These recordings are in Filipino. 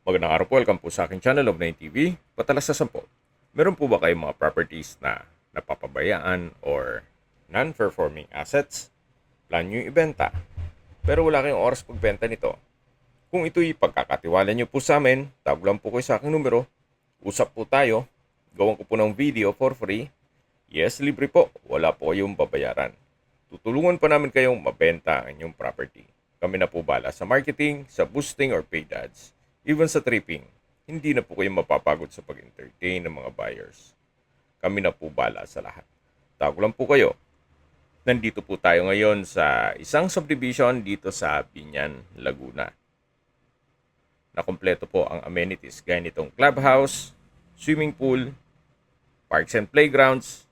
Magandang araw po, welcome po sa aking channel of 9TV, Patalas sa 10. Meron po ba kayong mga properties na napapabayaan or non-performing assets? Plan nyo yung ibenta, pero wala kayong oras pagbenta nito. Kung ito'y pagkakatiwala nyo po sa amin, tawag lang po kayo sa aking numero, usap po tayo, gawan ko po ng video for free. Yes, libre po, wala po kayong babayaran. Tutulungan pa namin kayong mabenta ang inyong property. Kami na po bala sa marketing, sa boosting or paid ads. Even sa tripping, hindi na po kayo mapapagod sa pag-entertain ng mga buyers. Kami na po bala sa lahat. Tawag lang po kayo. Nandito po tayo ngayon sa isang subdivision dito sa Binyan, Laguna. Nakompleto po ang amenities gaya nitong clubhouse, swimming pool, parks and playgrounds,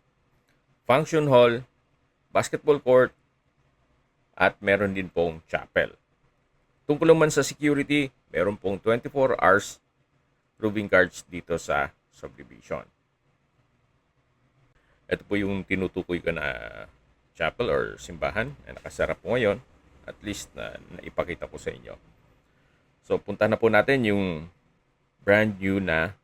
function hall, basketball court, at meron din pong chapel. Tungkol naman sa security, meron pong 24 hours roving guards dito sa subdivision. Ito po yung tinutukoy ko na chapel or simbahan na nakasara po ngayon. At least na naipakita ko sa inyo. So punta na po natin yung brand new na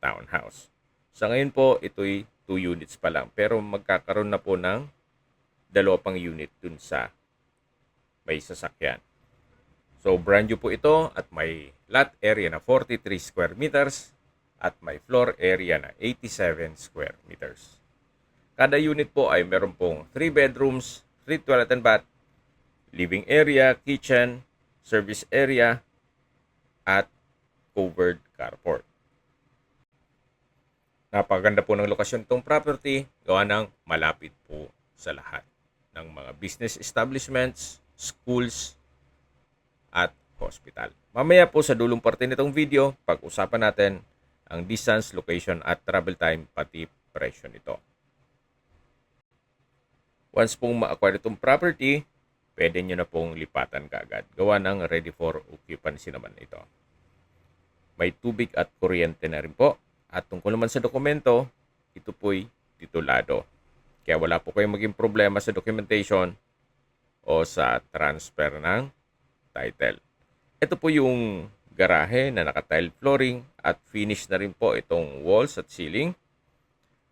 townhouse. Sa ngayon po, ito'y 2 units pa lang. Pero magkakaroon na po ng dalawa pang unit dun sa may sasakyan. So brand new po ito at may lot area na 43 square meters at may floor area na 87 square meters. Kada unit po ay meron pong 3 bedrooms, 3 toilet and bath, living area, kitchen, service area, at covered carport. Napaganda po ng lokasyon itong property, gawa ng malapit po sa lahat ng mga business establishments, schools, at hospital. Mamaya po sa dulong parte nitong video, pag-usapan natin ang distance, location, at travel time, pati presyo nito. Once pong ma-acquire itong property, pwede nyo na pong lipatan kaagad. Gawa ng ready for occupancy naman ito. May tubig at kuryente na rin po. At tungkol naman sa dokumento, ito po'y titulado. Kaya wala po kayong maging problema sa documentation o sa transfer ng title. Ito po yung garahe na naka-tile flooring at finish na rin po itong walls at ceiling.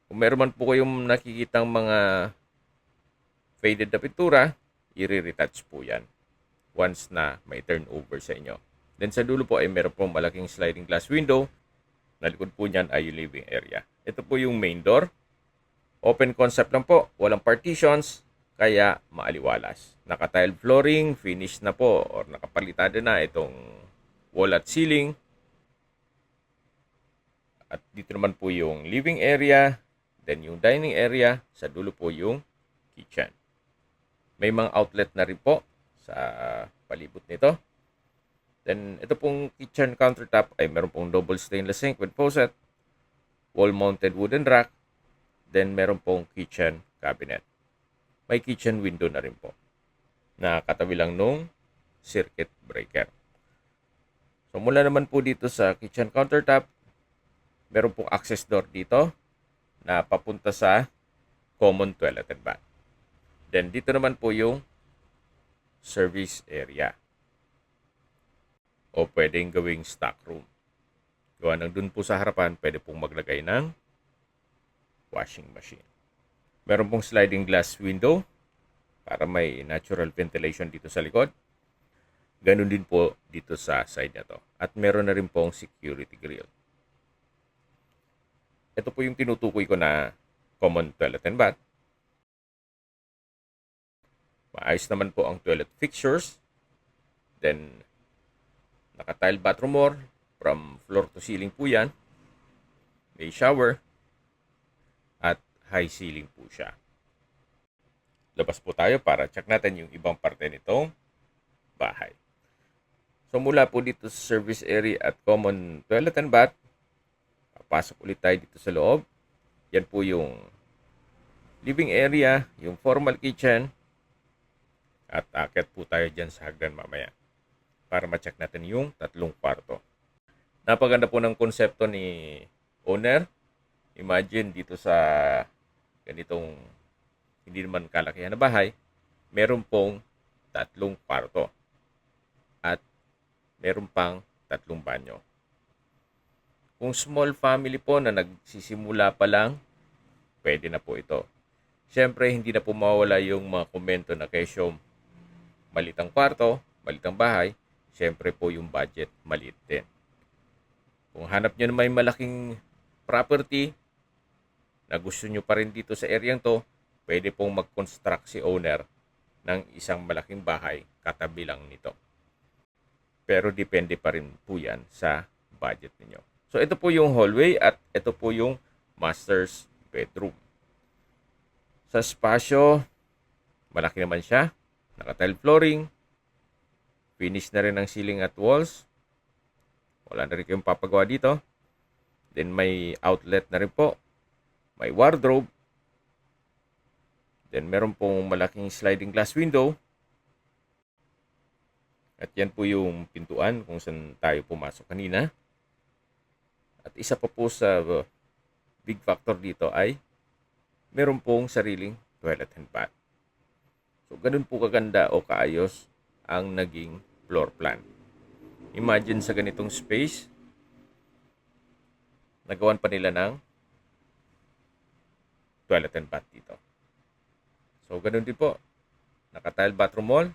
Kung meron man po kayong nakikitang mga faded na pintura, i-retouch po yan once na may turnover sa inyo. Then sa dulo po ay meron pong malaking sliding glass window. Na likod po niyan ay yung living area. Ito po yung main door. Open concept lang po, walang partitions, kaya maaliwalas. Naka-tile flooring, finish na po or nakapalitado na itong wall at ceiling. At dito naman po yung living area, then yung dining area, sa dulo po yung kitchen. May mga outlet na rin po sa palibot nito. Then ito pong kitchen countertop ay meron pong double stainless sink with faucet, wall-mounted wooden rack, then meron pong kitchen cabinet. May kitchen window na rin po na katabi lang nung circuit breaker. So mula naman po dito sa kitchen countertop, meron pong access door dito na papunta sa common toilet and bath. Then dito naman po yung service area o pwedeng gawing stock room. Gawa ng dun po sa harapan, pwede pong maglagay ng washing machine. Meron pong sliding glass window para may natural ventilation dito sa likod. Ganun din po dito sa side na to. At meron na rin pong security grill. Ito po yung tinutukoy ko na common toilet and bath. Maayos naman po ang toilet fixtures. Then, naka-tile bathroom more. From floor to ceiling po yan. May shower. At high ceiling po siya. Labas po tayo para check natin yung ibang parte nitong bahay. So mula po dito sa service area at common toilet and bath, papasok ulit tayo dito sa loob. Yan po yung living area, yung formal kitchen, at akit po tayo dyan sa hagdan mamaya para ma-check natin yung tatlong kwarto. Napaganda po ng konsepto ni owner. Imagine dito sa ganitong hindi naman kalakihan na bahay, meron pong 3 kwarto at meron pang 3 banyo. Kung small family po na nagsisimula pa lang, pwede na po ito. Siyempre, hindi na po mawala yung mga komento na kesyo maliit ang kwarto, maliit ang bahay, siyempre po yung budget maliit din. Kung hanap nyo na may malaking property na gusto nyo pa rin dito sa area to, pwede pong mag-construct si owner ng isang malaking bahay katabi lang nito. Pero depende pa rin po yan sa budget ninyo. So ito po yung hallway at ito po yung master's bedroom. Sa spasyo, malaki naman siya. Naka-tile flooring. Finish na rin ang ceiling at walls. Wala na rin kayong papagawa dito. Then may outlet na rin po. May wardrobe. Then meron pong malaking sliding glass window. At yan po yung pintuan kung saan tayo pumasok kanina. At isa pa po sa big factor dito ay meron pong sariling toilet and bath. So ganun po kaganda o kaayos ang naging floor plan. Imagine sa ganitong space, nagawan pa nila ng toilet and bath dito. So ganun din po. Naka-tile bathroom wall,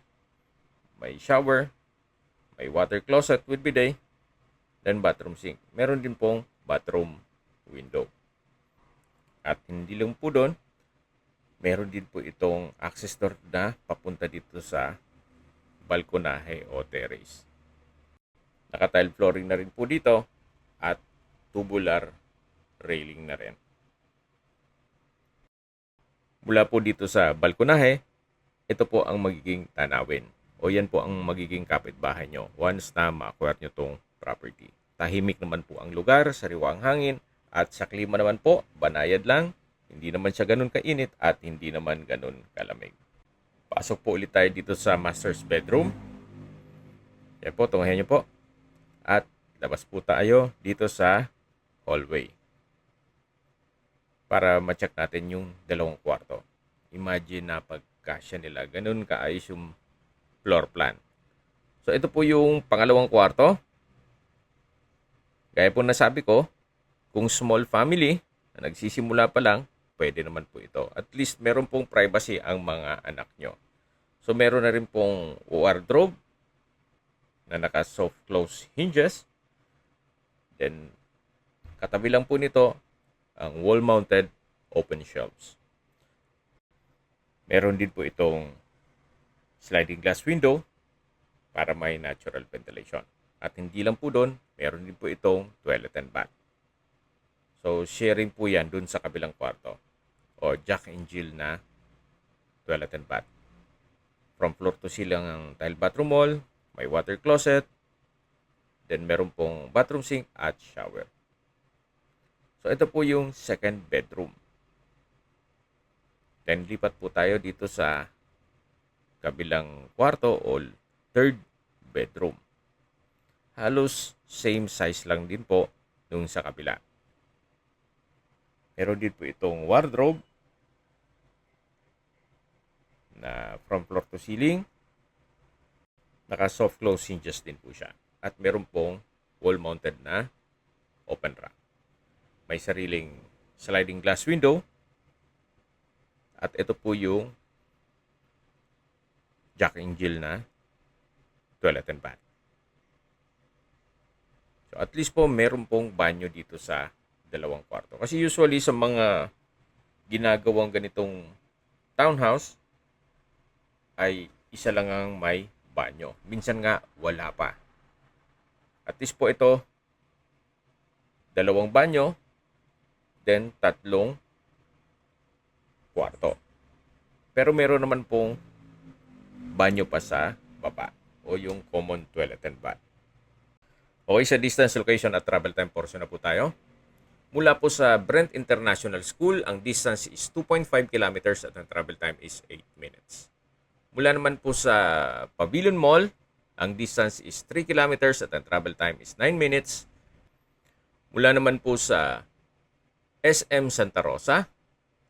may shower, may water closet with bidet, then bathroom sink. Meron din pong bathroom window. At hindi lang po doon, meron din po itong access door na papunta dito sa balkonahe o terrace. Naka-tile flooring na rin po dito at tubular railing na rin. Mula po dito sa balkonahe, ito po ang magiging tanawin o yan po ang magiging kapitbahay nyo once na ma-acquire nyo itong property. Tahimik naman po ang lugar, sariwa ang hangin, at sa klima naman po, banayad lang. Hindi naman siya ganun kainit at hindi naman ganun kalamig. Pasok po ulit tayo dito sa master's bedroom. Yan po, tungahin nyo po. At labas po tayo dito sa hallway. Para ma-check natin yung dalawang kwarto. Imagine na pagkasya nila. Ganun kaayos yung floor plan. So ito po yung pangalawang kwarto. Gaya po nasabi ko, kung small family na nagsisimula pa lang, pwede naman po ito. At least meron pong privacy ang mga anak nyo. So meron na rin pong wardrobe na naka soft close hinges. Then katabi lang po nito ang wall mounted open shelves. Meron din po itong sliding glass window para may natural ventilation. At hindi lang po doon, meron din po itong toilet and bath. So, sharing po yan doon sa kabilang kwarto. O Jack and Jill na toilet and bath. From floor to ceiling ang tile bathroom wall, may water closet, then meron pong bathroom sink at shower. So, ito po yung second bedroom. Then, lipat po tayo dito sa kabilang kwarto o third bedroom. Halos same size lang din po nung sa kabila. Meron din po itong wardrobe na from floor to ceiling. Naka soft close hinges din po siya. At meron pong wall mounted na open rack. May sariling sliding glass window. At ito po yung Jack and Jill na toilet and bath. So at least po meron pong banyo dito sa dalawang kwarto. Kasi usually sa mga ginagawang ganitong townhouse ay isa lang ang may banyo. Minsan nga wala pa. At least po ito dalawang banyo, then tatlong kwarto. Pero meron naman pong banyo pa sa baba o yung common toilet and bath. Okay, sa distance, location at travel time portion na po tayo. Mula po sa Brent International School, ang distance is 2.5 kilometers at ang travel time is 8 minutes. Mula naman po sa Pavilion Mall, ang distance is 3 kilometers at ang travel time is 9 minutes. Mula naman po sa SM Santa Rosa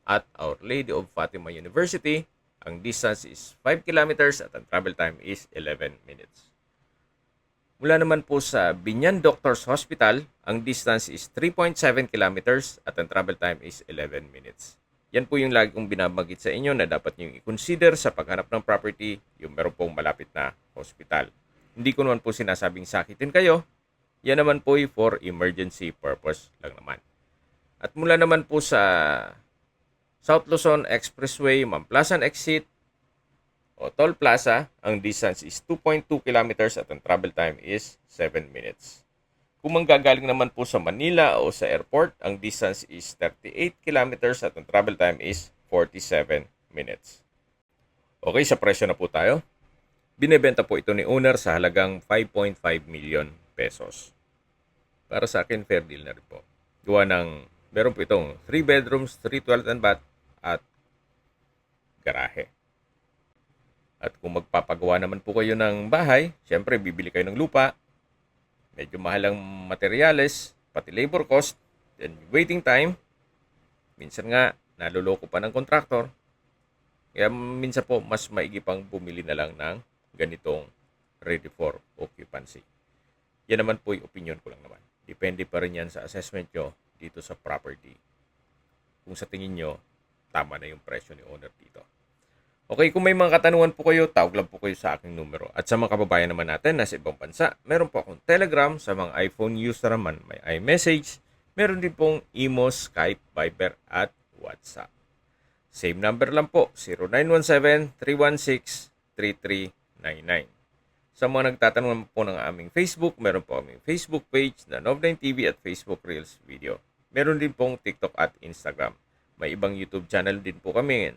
at Our Lady of Fatima University, ang distance is 5 kilometers at ang travel time is 11 minutes. Mula naman po sa Binyan Doctors Hospital, ang distance is 3.7 kilometers at ang travel time is 11 minutes. Yan po yung lagi kong binabagit sa inyo na dapat nyo i-consider sa paghanap ng property, yung meron pong malapit na hospital. Hindi ko naman po sinasabing sakitin kayo. Yan naman po for emergency purpose lang naman. At mula naman po sa South Luzon Expressway, Mamplasan Exit o Toll Plaza, ang distance is 2.2 kilometers at ang travel time is 7 minutes. Kung manggagaling naman po sa Manila o sa airport, ang distance is 38 kilometers at ang travel time is 47 minutes. Okay, sa presyo na po tayo. Binebenta po ito ni owner sa halagang 5.5 million pesos. Para sa akin, fair deal na rin po. Gawa ng, meron po itong 3 bedrooms, 3 toilet and bath, at garahe. At kung magpapagawa naman po kayo ng bahay, syempre bibili kayo ng lupa, medyo mahal ang materyales, pati labor cost, then waiting time, minsan nga naluloko pa ng kontraktor. Kaya minsan po mas maigi pang bumili na lang ng ganitong ready for occupancy. Yan naman po yung opinion ko lang naman. Depende pa rin yan sa assessment nyo dito sa property. Kung sa tingin nyo, tama na yung presyo ni owner dito. Okay, kung may mga katanungan po kayo, tawag lang po kayo sa aking numero. At sa mga kababayan naman natin na sa ibang bansa, meron po akong Telegram. Sa mga iPhone user naman, may iMessage. Meron din pong Imo, Skype, Viber, at WhatsApp. Same number lang po, 0917-316-3399. Sa mga nagtatanong po ng aming Facebook, meron po aming Facebook page na Nov9 TV at Facebook Reels Video. Meron din pong TikTok at Instagram. May ibang YouTube channel din po kami,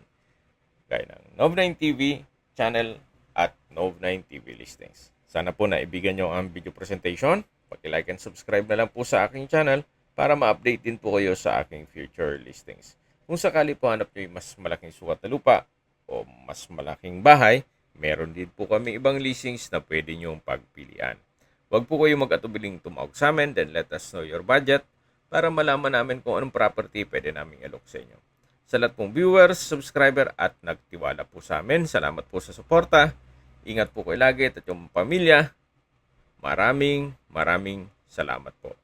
gaya ng Nov9 TV channel at Nov9 TV Listings. Sana po naibigan nyo ang video presentation. Paki-like and subscribe na lang po sa aking channel para ma-update din po kayo sa aking future listings. Kung sakali po hanap nyo yung mas malaking sukat na lupa o mas malaking bahay, meron din po kami ibang listings na pwede nyong pagpilian. Huwag po kayo mag-atubiling tumawag sa amin, then let us know your budget para malaman namin kung anong property pwede naming alok sa inyo. Sa lahat pong viewers, subscriber at nagtiwala po sa amin, salamat po sa suporta. Ingat po kayo lagi at yung pamilya. Maraming salamat po.